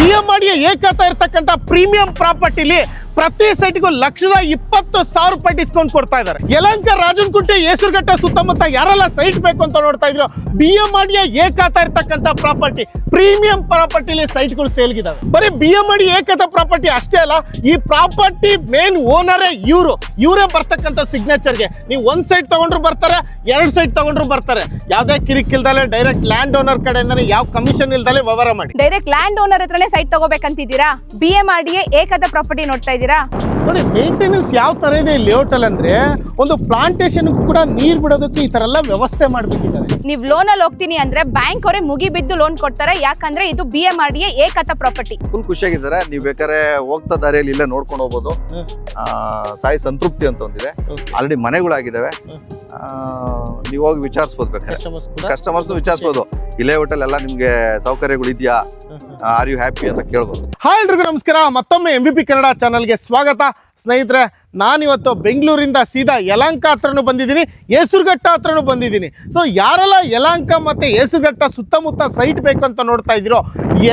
BMRDA ಏಕತಾ ಇರ್ತಕ್ಕಂಥ premium ಪ್ರಾಪರ್ಟಿಲಿ ಪ್ರತಿ ಸೈಟ್ಗೂ 1,20,000 ರೂಪಾಯಿ ಡಿಸ್ಕೌಂಟ್ ಕೊಡ್ತಾ ಇದ್ದಾರೆ. ಯಲಹಂಕ, ರಾಜನಕುಂಟೆ, ಹೇಸರಘಟ್ಟ ಸುತ್ತಮುತ್ತ ಯಾರೆಲ್ಲ ಸೈಟ್ ಬೇಕು ಅಂತ ನೋಡ್ತಾ ಇದ್ರು, BMRDA ಏಕತಾ ಇರ್ತಕ್ಕಂಥ ಪ್ರಾಪರ್ಟಿ ಪ್ರೀಮಿಯಂ ಪ್ರಾಪರ್ಟಿಲಿ ಸೈಟ್ಗಳು ಸೇಲ್ಗಿದಾವೆ. ಬರೀ BMRDA ಏಕತಾ ಪ್ರಾಪರ್ಟಿ ಅಷ್ಟೇ ಅಲ್ಲ, ಈ ಪ್ರಾಪರ್ಟಿ ಮೇನ್ ಓನರೇ ಇವರೇ ಬರ್ತಕ್ಕಂಥ ಸಿಗ್ನೇಚರ್ಗೆ. ನೀವು ಒಂದ್ ಸೈಟ್ ತಗೊಂಡ್ರು ಬರ್ತಾರೆ, 2 ಸೈಟ್ ತಗೊಂಡ್ರು ಬರ್ತಾರೆ. ಯಾವ್ದೇ ಕಿರಿಕಿಲ್ದಲೆ ಡೈರೆಕ್ಟ್ ಲ್ಯಾಂಡ್ ಓನರ್ ಕಡೆಯಿಂದಾನೆ ಯಾವ ಕಮಿಷನ್ ಇಲ್ದಲೆ ವ್ಯವಹಾರ ಮಾಡಿ. ಡೈರೆಕ್ಟ್ ಲ್ಯಾಂಡ್ ಓನರ್ ಹತ್ರನೇ ಸೈಟ್ ತಗೋಬೇಕಂತಿದ್ದೀರಾ? BMRDA ಏಕತಾ ಪ್ರಾಪರ್ಟಿ ನೋಡ್ತಾ ಇದ್ದೀರಾ? ನೋಡಿ, ಮೇಂಟೆನೆನ್ಸ್ ಯಾವ ತರ ಇದೆ ಲೇಔಟ್ ಅಲ್ಲಿ ಅಂದ್ರೆ, ಒಂದು ಪ್ಲಾಂಟೇಶನ್ ಕೂಡ ನೀರ್ ಬಿಡೋದಕ್ಕೆ ಈ ತರ ಎಲ್ಲ ವ್ಯವಸ್ಥೆ ಮಾಡ್ಬೇಕಿದ್ದಾರೆ. ನೀವು ಲೋನ್ ಅಲ್ಲಿ ಹೋಗ್ತೀನಿ ಅಂದ್ರೆ ಬ್ಯಾಂಕ್ ಅವರೇ ಮುಗಿ ಬಿದ್ದು ಲೋನ್ ಕೊಡ್ತಾರೆ, ಯಾಕಂದ್ರೆ ಇದು BMRDA ಏಕತಾ ಪ್ರಾಪರ್ಟಿ. ಫುಲ್ ಖುಷಿಯಾಗಿದ್ದಾರೆ. ನೀವು ಬೇಕಾದ್ರೆ ಹೋಗ್ತಾ ದಾರಿಯಲ್ಲಿ ಇಲ್ಲೇ ನೋಡ್ಕೊಂಡು ಹೋಗ್ಬೋದು. ಸಾಯಿ ಸಂತೃಪ್ತಿ ಅಂತ ಒಂದಿದೆ, ಆಲ್ರೆಡಿ ಮನೆಗಳಾಗಿದ್ದಾವೆ. ನೀವು ಹೋಗಿ ವಿಚಾರಿಸ್ಬೋದು, ಬೇಕಾದ್ರೆ ಕಸ್ಟಮರ್ಸ್ ವಿಚಾರಿಸ್ಬೋದು. ಇಲ್ಲೇ ಹೋಟೆಲ್ ಎಲ್ಲ ನಿಮ್ಗೆ ಸೌಕರ್ಯಗಳು ಇದೆಯಾ, ಆರ್ ಯು ಹ್ಯಾಪಿ ಅಂತ ಕೇಳ್ಬೋದು. ಹಾಯ್ ಎಲ್ರಿಗೂ ನಮಸ್ಕಾರ, ಮತ್ತೊಮ್ಮೆ MVP ಕನ್ನಡ ಚಾನಲ್ಗೆ ಸ್ವಾಗತ. ಸ್ನೇಹಿತರೆ, ನಾನಿವತ್ತು ಬೆಂಗಳೂರಿಂದ ಸೀದಾ ಯಲಹಂಕ ಹತ್ರನೂ ಬಂದಿದ್ದೀನಿ, ಹೇಸರಘಟ್ಟ ಹತ್ರನೂ ಬಂದಿದ್ದೀನಿ. ಸೊ ಯಾರೆಲ್ಲ ಯಲಹಂಕ ಮತ್ತು ಹೇಸರಘಟ್ಟ ಸುತ್ತಮುತ್ತ ಸೈಟ್ ಬೇಕು ಅಂತ ನೋಡ್ತಾ ಇದ್ದೀರೋ,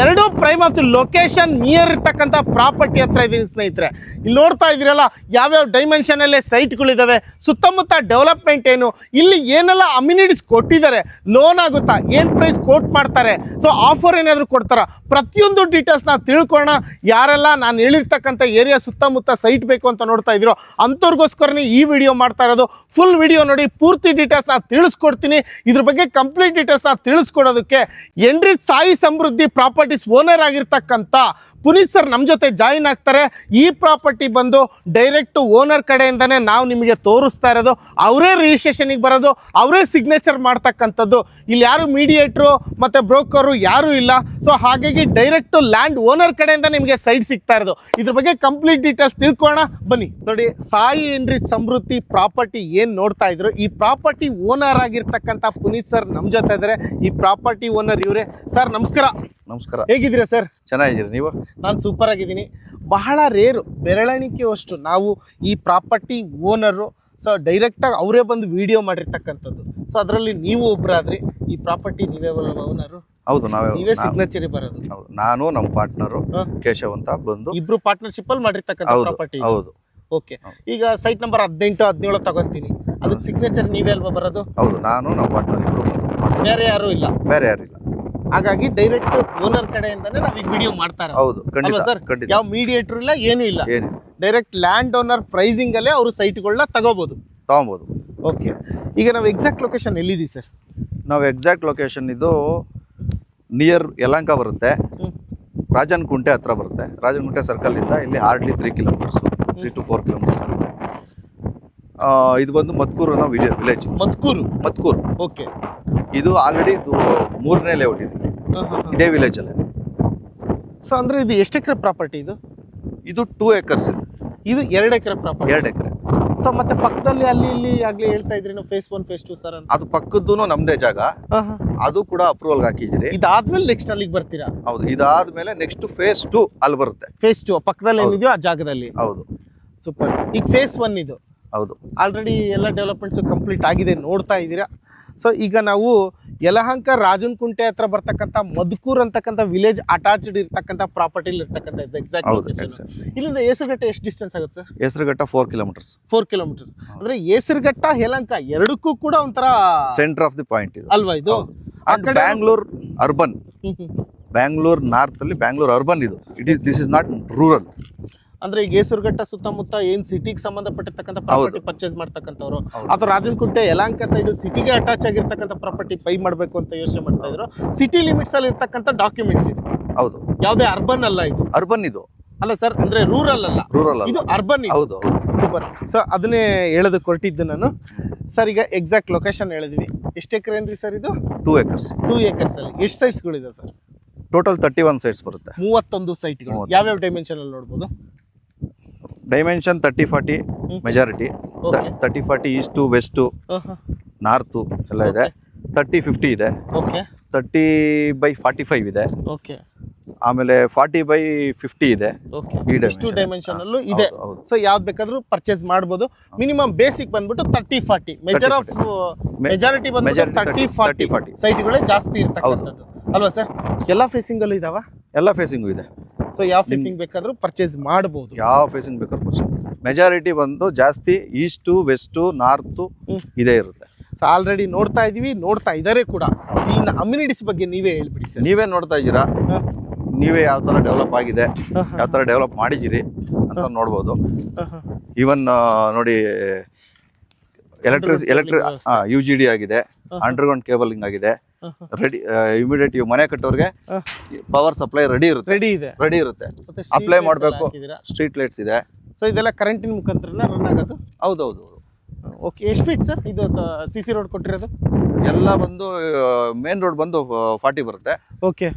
ಎರಡೂ prime of the location near ಇರ್ತಕ್ಕಂಥ ಪ್ರಾಪರ್ಟಿ ಹತ್ರ ಇದ್ದೀನಿ ಸ್ನೇಹಿತರೆ. ಇಲ್ಲಿ ನೋಡ್ತಾ ಇದ್ದೀರಲ್ಲ, ಯಾವ್ಯಾವ ಡೈಮೆನ್ಷನಲ್ಲೇ ಸೈಟ್ಗಳಿದ್ದಾವೆ, ಸುತ್ತಮುತ್ತ ಡೆವಲಪ್ಮೆಂಟ್ ಏನು, ಇಲ್ಲಿ ಏನೆಲ್ಲ ಅಮ್ಯುನಿಟೀಸ್ ಕೊಟ್ಟಿದ್ದಾರೆ, ಲೋನ್ ಆಗುತ್ತಾ, ಏನು ಪ್ರೈಸ್ ಕೋಟ್ ಮಾಡ್ತಾರೆ, ಸೊ ಆಫರ್ ಏನಾದರೂ ಕೊಡ್ತಾರಾ, ಪ್ರತಿಯೊಂದು ಡೀಟೇಲ್ಸ್ನ ತಿಳ್ಕೊಳ್ಳೋಣ. ಯಾರೆಲ್ಲ ನಾನು ಹೇಳಿರ್ತಕ್ಕಂಥ ಏರಿಯಾ ಸುತ್ತಮುತ್ತ ಸೈಟ್ ಬೇಕು ಅಂತ ನೋಡ್ತಾ ಇದ್ದೀರೋ ಅಂಥವ್ರಿಗೋಸ್ಕರನೇ ಈ ವಿಡಿಯೋ ಮಾಡ್ತಾ ಇರೋದು. ಫುಲ್ ವಿಡಿಯೋ ನೋಡಿ, ಪೂರ್ತಿ ಡೀಟೇಲ್ಸ್ನ ತಿಳಿಸ್ಕೊಡ್ತೀನಿ. ಇದ್ರ ಬಗ್ಗೆ ಕಂಪ್ಲೀಟ್ ಡೀಟೇಲ್ಸ್ನ ತಿಳಿಸ್ಕೊಡೋದಕ್ಕೆ ಎನ್ರಿಚ್ ಸಾಯಿ ಸಮೃದ್ಧಿ ಪ್ರಾಪರ್ಟೀಸ್ ಓನರ್ ಆಗಿರ್ತಕ್ಕಂಥ ಪುನೀತ್ ಸರ್ ನಮ್ಮ ಜೊತೆ ಜಾಯಿನ್ ಆಗ್ತಾರೆ. ಈ ಪ್ರಾಪರ್ಟಿ ಬಂದು ಡೈರೆಕ್ಟ್ ಓನರ್ ಕಡೆಯಿಂದನೇ ನಾವು ನಿಮಗೆ ತೋರಿಸ್ತಾ ಇರೋದು. ಅವರೇ ರಿಜಿಸ್ಟ್ರೇಷನಿಗೆ ಬರೋದು, ಅವರೇ ಸಿಗ್ನೇಚರ್ ಮಾಡ್ತಕ್ಕಂಥದ್ದು. ಇಲ್ಲಿ ಯಾರು ಮೀಡಿಯೇಟ್ರು ಮತ್ತು ಬ್ರೋಕರು ಯಾರೂ ಇಲ್ಲ. ಸೊ ಹಾಗಾಗಿ ಡೈರೆಕ್ಟ್ ಲ್ಯಾಂಡ್ ಓನರ್ ಕಡೆಯಿಂದ ನಿಮಗೆ ಸೈಟ್ ಸಿಗ್ತಾ ಇರೋದು. ಇದ್ರ ಬಗ್ಗೆ ಕಂಪ್ಲೀಟ್ ಡೀಟೇಲ್ಸ್ ತಿಳ್ಕೊಳ್ಳೋಣ ಬನ್ನಿ. ನೋಡಿ, ಸಾಯಿ ಎನ್ರಿಚ್ ಸಮೃದ್ಧಿ ಪ್ರಾಪರ್ಟಿ ಏನು ನೋಡ್ತಾ ಇದ್ರು, ಈ ಪ್ರಾಪರ್ಟಿ ಓನರ್ ಆಗಿರ್ತಕ್ಕಂಥ ಪುನೀತ್ ಸರ್ ನಮ್ಮ ಜೊತೆ ಇದ್ದಾರೆ. ಈ ಪ್ರಾಪರ್ಟಿ ಓನರ್ ಇವರೇ. ಸರ್ ನಮಸ್ಕಾರ. ನಮಸ್ಕಾರ. ಹೇಗಿದ್ದೀರಾ ಸರ್? ಚೆನ್ನಾಗಿದ್ದೀರಿ ನೀವು? ನಾನು ಸೂಪರ್ ಆಗಿದ್ದೀನಿ. ಬಹಳ ರೇರು, ಬೆರಳೆಣಿಕೆಯಷ್ಟು ನಾವು ಈ ಪ್ರಾಪರ್ಟಿ ಓನರು. ಸೊ ಡೈರೆಕ್ಟಾಗಿ ಅವರೇ ಬಂದು ವಿಡಿಯೋ ಮಾಡಿರ್ತಕ್ಕಂಥದ್ದು. ಸೊ ಅದರಲ್ಲಿ ನೀವು ಒಬ್ಬರಾದ್ರಿ. ಈ ಪ್ರಾಪರ್ಟಿ ನೀವೇ ಓನರು? ಹೌದು, ನೀವೇ ಸಿಗ್ನೇಚರ್ ಬರೋದು? ಹೌದು, ನಾನು ನಮ್ಮ ಪಾರ್ಟ್ನರು ಕೇಶವ್ ಅಂತ ಬಂದು ಇಬ್ರು ಪಾರ್ಟ್ನರ್ಶಿಪ್ ಅಲ್ಲಿ ಮಾಡಿರ್ತಕ್ಕಂಥ ಪ್ರಾಪರ್ಟಿ. ಹೌದು. ಓಕೆ, ಈಗ ಸೈಟ್ ನಂಬರ್ 18, 17 ತಗೊಂತೀನಿ, ಅದಕ್ಕೆ ಸಿಗ್ನೇಚರ್ ನೀವೇ ಅಲ್ವಾ ಬರೋದು? ಹೌದು, ನಾನು ನಮ್ಮ ಪಾರ್ಟ್ನರ್ ಇಬ್ರು ಬಂದು. ಬೇರೆ ಯಾರು ಇಲ್ಲ? ಬೇರೆ ಯಾರು ಇಲ್ಲ. ಹಾಗಾಗಿ ಡೈರೆಕ್ಟ್ ಓನರ್ ಕಡೆಯಿಂದಾನೆ ನಾವು ಈಗ ವಿಡಿಯೋ ಮಾಡ್ತಾ ಇರೋದು. ಹೌದು, ಖಂಡಿತ ಸರ್. ಖಂಡಿತ. ಯಾವ ಮೀಡಿಯೇಟರ್ ಇಲ್ಲ, ಏನೂ ಇಲ್ಲ. ಡೈರೆಕ್ಟ್ ಲ್ಯಾಂಡ್ ಓನರ್ ಪ್ರೈಸಿಂಗ್ ಅಲ್ಲೇ ಅವರು ಸೈಟ್ಗಳನ್ನ ತಗೋಬಹುದು. ಓಕೆ, ಈಗ ನಾವು ಎಕ್ಸಾಕ್ಟ್ ಲೊಕೇಶನ್ ಎಲ್ಲಿದ್ದೀವಿ ಸರ್? ನಾವು ಎಕ್ಸಾಕ್ಟ್ ಲೊಕೇಶನ್ ಇದು ನಿಯರ್ ಯಲಹಂಕ ಬರುತ್ತೆ, ರಾಜನಕುಂಟೆ ಹತ್ರ ಬರುತ್ತೆ. ರಾಜನಕುಂಟೆ ಸರ್ಕಲ್ ಇಂದ ಇಲ್ಲಿ ಹಾರ್ಡ್ಲಿ 3 ಕಿಲೋಮೀಟರ್ಸ್, 3 to 4 ಕಿಲೋಮೀಟರ್ಸ್ ಆಗುತ್ತೆ. ಇದು ಬಂದು ಮತ್ಕೂರು ಅನ್ನೋ ವಿಲೇಜ್. ಮತ್ಕೂರು. ಓಕೆ, ಇದು ಆಲ್ರೆಡಿ 3ನೇ ಲೇಔಟ್ ಇದೆ, ಇದೇ ವಿಲೇಜ್ ಅಲ್ಲಿ. ಸೊ ಅಂದ್ರೆ ಇದು ಎಷ್ಟು ಎಕರೆ ಪ್ರಾಪರ್ಟಿ? ಇದು 2 acres ಇದೆ. ಇದು 2 ಎಕರೆ ಪ್ರಾಪರ್ಟಿ. 2 ಎಕರೆ. ಸೊ ಮತ್ತೆ ಪಕ್ಕದಲ್ಲಿ ಅಲ್ಲಿ ಇಲ್ಲಿ ಆಗ್ಲೇ ಹೇಳ್ತಾ ಇದ್ರಿ ನಾವು ಫೇಸ್ 1 ಫೇಸ್ 2 ಸರ್ ಅಂತ. ಅದು ಪಕ್ಕದ್ದು ನಮ್ದೇ ಜಾಗ, ಅದು ಕೂಡ ಅಪ್ರೂವಲ್ ಹಾಕಿದ್ದೀರಿ. ಇದಾದ್ಮೇಲೆ ನೆಕ್ಸ್ಟ್ ಅಲ್ಲಿಗೆ ಬರ್ತೀರಾ? ಹೌದು, ಇದಾದ್ಮೇಲೆ ನೆಕ್ಸ್ಟ್ ಫೇಸ್ 2 ಅಲ್ಲಿ ಬರುತ್ತೆ. ಫೇಸ್ 2 ಪಕ್ಕದಲ್ಲಿ ಏನಿದೆಯೋ ಆ ಜಾಗದಲ್ಲಿ? ಹೌದು. ಸೂಪರ್. ಈಗ ಫೇಸ್ 1 ಇದು? ಹೌದು, ಆಲ್ರೆಡಿ ಎಲ್ಲ ಡೆವಲಪ್ಮೆಂಟ್ಸ್ ಕಂಪ್ಲೀಟ್ ಆಗಿದೆ, ನೋಡ್ತಾ ಇದ್ದೀರಾ. ಸೊ ಈಗ ನಾವು ಯಲಹಂಕ ರಾಜನಕುಂಟೆ ಹತ್ರ ಬರ್ತಕ್ಕಂಥ ಮಧುಕೂರ್ ಅಂತಕ್ಕಂಥ ವಿಲೇಜ್ ಅಟ್ಯಾಚ್ಡ್ ಇರ್ತಕ್ಕಂಥ ಪ್ರಾಪರ್ಟಿಲಿ ಇರ್ತಕ್ಕಂಥ ಎಕ್ಸಾಕ್ಟ್. ಇಲ್ಲಿಂದ ಹೇಸರಘಟ್ಟ ಎಷ್ಟು ಡಿಸ್ಟೆನ್ಸ್ ಆಗುತ್ತೆ ಸರ್? ಹೇಸರಘಟ್ಟ 4 ಕಿಲೋಮೀಟರ್ಸ್. 4 ಕಿಲೋಮೀಟರ್ಸ್ ಅಂದ್ರೆ ಹೇಸರಘಟ್ಟ ಯಲಹಂಕ ಎರಡಕ್ಕೂ ಕೂಡ ಒಂಥರ ಸೆಂಟರ್ ಆಫ್ ದಿ ಪಾಯಿಂಟ್ ಇದು ಅಲ್ವಾ? ಇದು ಬ್ಯಾಂಗ್ಳೂರ್ ಅರ್ಬನ್, ಬ್ಯಾಂಗ್ಳೂರ್ ನಾರ್ತ್ ಅಲ್ಲಿ ಬ್ಯಾಂಗ್ಳೂರ್ ಅರ್ಬನ್. ಇದು ದಿಸ್ ಇಸ್ ನಾಟ್ ರೂರಲ್. ಅಂದ್ರೆ ಈಗ ಹೇಸರಘಟ್ಟ ಸುತ್ತಮುತ್ತ ಏನ್ ಸಿಟಿಗೆ ಸಂಬಂಧಪಟ್ಟಿರ್ತಕ್ಕಂಥ ಪ್ರಾಪರ್ಟಿ ಪರ್ಚೇಸ್ ಮಾಡ್ತಕ್ಕಂಥವ್ರು, ಅಥವಾ ರಾಜನಕುಂಟೆ ಯಲಹಂಕ ಸೈಡ್ ಸಿಟಿಗೆ ಅಟ್ಯಾಚ್ ಆಗಿರ್ತಕ್ಕಂಥ ಪ್ರಾಪರ್ಟಿ ಪೈ ಮಾಡಬೇಕು ಅಂತ ಯೋಚನೆ ಮಾಡ್ತಾ ಇದ್ರು, ಸಿಟಿ ಲಿಮಿಟ್ಸ್ ಅಲ್ಲಿ ಇರ್ತಕ್ಕಂಥ ಡಾಕ್ಯುಮೆಂಟ್ಸ್ ಇದು. ಹೌದು, ಯಾವುದೇ ಅರ್ಬನ್ ಅಲ್ಲ ಇದು. ಅರ್ಬನ್ ಇದು ಅಲ್ಲ ಸರ್, ಅಂದ್ರೆ ರೂರಲ್ ಅಲ್ಲ, ಇದು ಅರ್ಬನ್. ಹೌದು. ಸೂಪರ್. ಸೊ ಅದನ್ನೇ ಹೇಳೋದಕ್ಕೆ ಹೊರಟಿದ್ದು ನಾನು. ಸರ್ ಈಗ ಎಕ್ಸಾಕ್ಟ್ ಲೊಕೇಶನ್ ಹೇಳಿದ್ವಿ. ಎಷ್ಟು ಎಕರೆ ಏನ್ರಿ ಸರ್ ಇದು? 2 acres. 2 acres ಅಲ್ಲಿ ಎಷ್ಟು ಸೈಟ್ಸ್ಗಳಿದೆ ಸರ್? ಟೋಟಲ್ 31 ಸೈಟ್ಸ್ ಬರುತ್ತೆ. 31 ಸೈಟ್ಗಳು. ಯಾವ್ಯಾವ ಡೈಮೆನ್ಷನ್ ಅಲ್ಲಿ ನೋಡ್ಬೋದು? Dimension 30-40 majority, 30-40 is to west north ಎಲ್ಲ ಇದೆ. 30-50 ಇದೆ. ಓಕೆ. 30/45 ಇದೆ. ಓಕೆ. ಆಮೇಲೆ 40/50 ಇದೆ. ಇಷ್ಟು ಡೈಮೆನ್ಷನ್ ಅಲ್ಲೂ ಇದೆ. ಸೊ ಯಾವ್ದು ಬೇಕಾದ್ರೂ ಪರ್ಚೇಸ್ ಮಾಡ್ಬೋದು. ಮಿನಿಮಮ್ ಬೇಸಿಕ್ ಬಂದ್ಬಿಟ್ಟು 30-40, ಮೆಜಾರಿಟಿ ಬಂದ್ಬಿಟ್ಟು 30-40 ಸೈಟ್ಗಳೇ ಜಾಸ್ತಿ ಇರ್ತಕ್ಕಂಥದ್ದು ಅಲ್ವಾ ಸರ್? ಎಲ್ಲ ಫೇಸಿಂಗ್ ಅಲ್ಲೂ ಇದಾವ? ಎಲ್ಲ ಫೇಸಿಂಗು ಇದೆ. ಸೊ ಯಾವ ಫೇಸಿಂಗ್ ಬೇಕಾದ್ರೂ ಪರ್ಚೇಸ್ ಮಾಡಬಹುದು. ಯಾವ ಫೇಸಿಂಗ್ ಬೇಕಾದ್ರೂ ಪರ್ಚೇಸ್. ಮೆಜಾರಿಟಿ ಬಂದು ಜಾಸ್ತಿ ಈಸ್ಟು ವೆಸ್ಟು ನಾರ್ತು ಇದೇ ಇರುತ್ತೆ. ಸೊ ಆಲ್ರೆಡಿ ನೋಡ್ತಾ ಇದೀವಿ, ನೋಡ್ತಾ ಇದ್ದಾರೆ ಕೂಡ. ಇನ್ನು ಅಮ್ಯುನಿಟೀಸ್ ಬಗ್ಗೆ ನೀವೇ ಹೇಳ್ಬಿಡಿ ಸರ್. ನೀವೇ ನೋಡ್ತಾ ಇದ್ದೀರಾ, ನೀವೇ ಯಾವ ಥರ ಡೆವಲಪ್ ಆಗಿದೆ, ಯಾವ ಥರ ಡೆವಲಪ್ ಮಾಡಿದ್ದೀರಿ ಅಂತ ನೋಡ್ಬೋದು. ಈವನ್ ನೋಡಿ ಎಲೆಕ್ಟ್ರಿಕ್ UGD ಆಗಿದೆ, ಅಂಡರ್ಗ್ರೌಂಡ್ ಕೇಬಲಿಂಗ್ ಆಗಿದೆ, ರೆಡಿ. ಇಮಿಡಿಯೇಟ್ ಮನೆ ಕಟ್ಟೋರಿಗೆ ಪವರ್ ಸಪ್ಲೈ ರೆಡಿ ಇರುತ್ತೆ. ಅಪ್ಲೈ ಮಾಡಬೇಕು. ಸ್ಟ್ರೀಟ್ ಲೈಟ್ಸ್ ಇದೆ. ಸೊ ಇದೆಲ್ಲ ಕರೆಂಟಿನ ಮುಖಾಂತರ ರನ್ ಆಗೋದು. ಹೌದೌದು. ಓಕೆ, ಎಷ್ಟು ಫೀಟ್ ಸರ್ ಇದು CC ರೋಡ್ ಕೊಟ್ಟಿರೋದು? ಎಲ್ಲ ಬಂದು ಮೇನ್ ರೋಡ್ ಬಂದು 40 ಬರುತ್ತೆ. ಓಕೆ.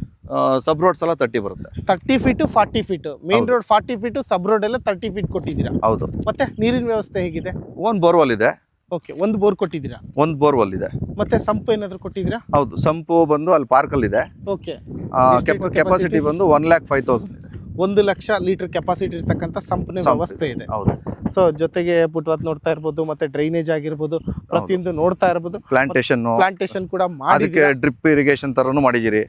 ಸಬ್ ರೋಡ್ಸ್ ಎಲ್ಲ 30 ಬರುತ್ತೆ. 30 feet 40 feet, main road 40 feet, sub road ಎಲ್ಲ 30 ಫೀಟ್ ಕೊಟ್ಟಿದ್ದೀರಾ? ಹೌದು. ಮತ್ತೆ ನೀರಿನ ವ್ಯವಸ್ಥೆ ಹೇಗಿದೆ? ಒಂದು ಬೋರ್ವೆಲ್ ಇದೆ. ಓಕೆ, ಒಂದು ಬೋರ್ ಕೊಟ್ಟಿದ್ದೀರಾ? ಒಂದು ಬೋರ್ವೆಲ್ ಇದೆ. ಮತ್ತೆ ಸಂಪು ಏನಾದರೂ ಕೊಟ್ಟಿದ್ದೀರಾ? ಹೌದು, ಸಂಪು ಬಂದು ಅಲ್ಲಿ ಪಾರ್ಕಲ್ಲಿ ಇದೆ. ಓಕೆ. ಕೆಪಾಸಿಟಿ ಬಂದು 1,05,000 ಇದೆ. 1 ಲಕ್ಷ ಲೀಟರ್ ಕೆಪಾಸಿಟಿ ಇರ್ತಕ್ಕಂಥ ಸಂಪೂರ್ಣ ವ್ಯವಸ್ಥೆ ಇದೆ. ಹೌದು. ಸೊ ಜೊತೆಗೆ ಪುಟ್ವಾತ್ ನೋಡ್ತಾ ಇರ್ಬೋದು, ಮತ್ತೆ ಡ್ರೈನೇಜ್ ಆಗಿರ್ಬೋದು, ಪ್ರತಿಯೊಂದು ನೋಡ್ತಾ ಇರ್ಬೋದು. ಪ್ಲಾಂಟೇಶನ್ ಕೂಡ ಮಾಡಿ ಡ್ರಿಪ್ ಇರಿಗೇಷನ್ ತರನು ಮಾಡಿದಿರಿ.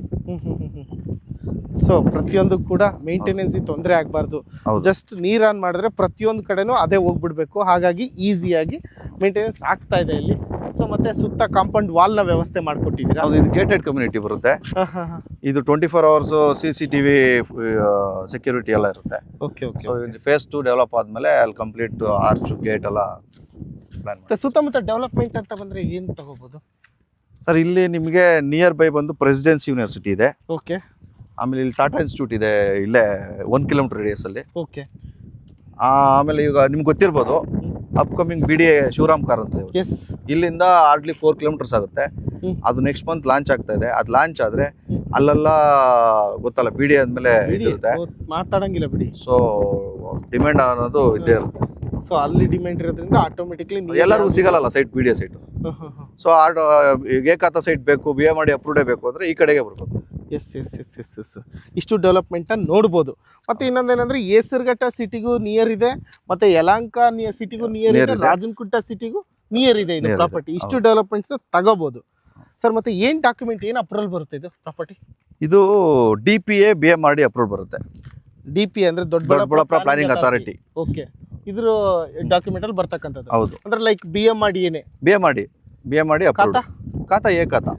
ಸೊ ಪ್ರತಿಯೊಂದು ಕೂಡ ಮೇಂಟೆನೆನ್ಸ್ ತೊಂದರೆ ಆಗಬಾರ್ದು. ಜಸ್ಟ್ ನೀರ್ ಆನ್ ಮಾಡಿದ್ರೆ ಪ್ರತಿಯೊಂದು ಕಡೆನೂ ಅದೇ ಹೋಗ್ಬಿಡ್ಬೇಕು. ಹಾಗಾಗಿ ಈಸಿಯಾಗಿ ಮೇಂಟೆನೆನ್ಸ್ ಆಗ್ತಾ ಇದೆ ಇಲ್ಲಿ. ಸೊ ಮತ್ತೆ ಸುತ್ತ ಕಾಂಪೌಂಡ್ ವಾಲ್ ನ ವ್ಯವಸ್ಥೆ ಮಾಡ್ಕೊಟ್ಟಿದ್ದೀರಾ? ಹೌದು, ಇದು ಗೇಟೆಡ್ ಕಮ್ಯುನಿಟಿ ಬರುತ್ತೆ. ಇದು 24 hours CCTV ಸೆಕ್ಯೂರಿಟಿ ಎಲ್ಲ ಇರುತ್ತೆ. Okay okay. So phase 2 develop ಆದ್ಮೇಲೆ ಅಲ್ಲಿ ಕಂಪ್ಲೀಟ್ ಆರ್ಚ್ ಗೇಟ್ ಎಲ್ಲ ಪ್ಲಾನ್ ಮಾಡಿ. ಸುತ್ತಮುತ್ತ ಡೆವಲಪ್ಮೆಂಟ್ ಅಂತ ಬಂದ್ರೆ ಏನ್ ತಗೋಬಹುದು ಸರ್? ಇಲ್ಲಿ ನಿಮಗೆ ನಿಯರ್ ಬೈ ಬಂದು ಪ್ರೆಸಿಡೆನ್ಸಿ ಯೂನಿವರ್ಸಿಟಿ ಇದೆ. ಓಕೆ. ಆಮೇಲೆ ಇಲ್ಲಿ ಟಾಟಾ ಇನ್ಸ್ಟಿಟ್ಯೂಟ್ ಇದೆ, ಇಲ್ಲೇ 1 ಕಿಲೋಮೀಟರ್ ರೇಡಿಯಸ್ ಅಲ್ಲಿ. ಓಕೆ. ಆಮೇಲೆ ಈಗ ನಿಮ್ಗೆ ಗೊತ್ತಿರ್ಬೋದು, ಅಪ್ಕಮಿಂಗ್ BDA ಶಿವರಾಮ್ ಕಾರ್ ಅಂತ ಎಸ್, ಇಲ್ಲಿಂದ ಹಾರ್ಡ್ಲಿ 4 ಕಿಲೋಮೀಟರ್ಸ್ ಆಗುತ್ತೆ. ಅದು ನೆಕ್ಸ್ಟ್ ಮಂತ್ ಲಾಂಚ್ ಆಗ್ತಾ ಇದೆ. ಅದು ಲಾಂಚ್ ಆದ್ರೆ ಅಲ್ಲೆಲ್ಲ ಗೊತ್ತಲ್ಲ, BDA ಆದ್ಮೇಲೆ ಇರುತ್ತೆ, ಮಾತಾಡಂಗಿಲ್ಲ ಬಿಡಿ. ಸೊ ಡಿಮ್ಯಾಂಡ್ ಅನ್ನೋದು ಇದ್ದೇ ಇರುತ್ತೆ. ಸೊ ಅಲ್ಲಿ ಡಿಮ್ಯಾಂಡ್ ಇರೋದ್ರಿಂದ ಆಟೋಮೆಟಿಕ್ಲಿ ಎಲ್ಲರಿಗೂ ಸಿಗಲ್ಲ ಸೈಟ್, BDA ಸೈಟ್. ಸೊ ಏಕಾತ ಸೈಟ್ ಬೇಕು, BMRD ಅಪ್ರೂವ್ಡೇ ಬೇಕು ಅಂದ್ರೆ ಈ ಕಡೆಗೆ ಬರ್ಬೇಕು. Yes yes yes yes yes ಇಷ್ಟು ಡೆವಲಪ್ಮೆಂಟ್ ನೋಡ್ಬೋದು. ಮತ್ತೆ ಇನ್ನೊಂದೇನಂದ್ರೆ ಏಸರ್ಘಟ್ಟ ಸಿಟಿಗೂ ನಿಯರ್ ಇದೆ, ಮತ್ತೆ ಯಲಹಂಕ ಸಿಟಿಗೂ ನಿಯರ್ ಇದೆ, ರಾಜನಕುಂಟ ಸಿಟಿಗೂ ನಿಯರ್ ಇದೆ ಇದು ಪ್ರಾಪರ್ಟಿ. ಇಷ್ಟು ಡೆವಲಪ್ಮೆಂಟ್ಸ್ ತಗೋಬಹುದು ಸರ್. ಮತ್ತೆ ಏನ್ ಡಾಕ್ಯುಮೆಂಟ್, ಏನ್ ಅಪ್ರೂವಲ್ ಬರುತ್ತೆ ಇದು ಪ್ರಾಪರ್ಟಿ? ಇದು DPA BMRD ಅಪ್ರೂವ್ ಬರುತ್ತೆ. DPA ಅಂದ್ರೆ ದೊಡ್ಡಬಳ್ಳಾಪುರ ಪ್ಲಾನಿಂಗ್ ಅಥಾರಿಟಿ. ಓಕೆ. ಇದ್ರ ಡಾಕ್ಯುಮೆಂಟ್ ಅಲ್ಲಿ ಬರ್ತಕ್ಕಂಥದ್ದು. ಹೌದು. ಅಂದ್ರೆ ಲೈಕ್ BMRD ಏನೇ? BMRD approve. ಖಾತಾ ಎ ಖಾತಾ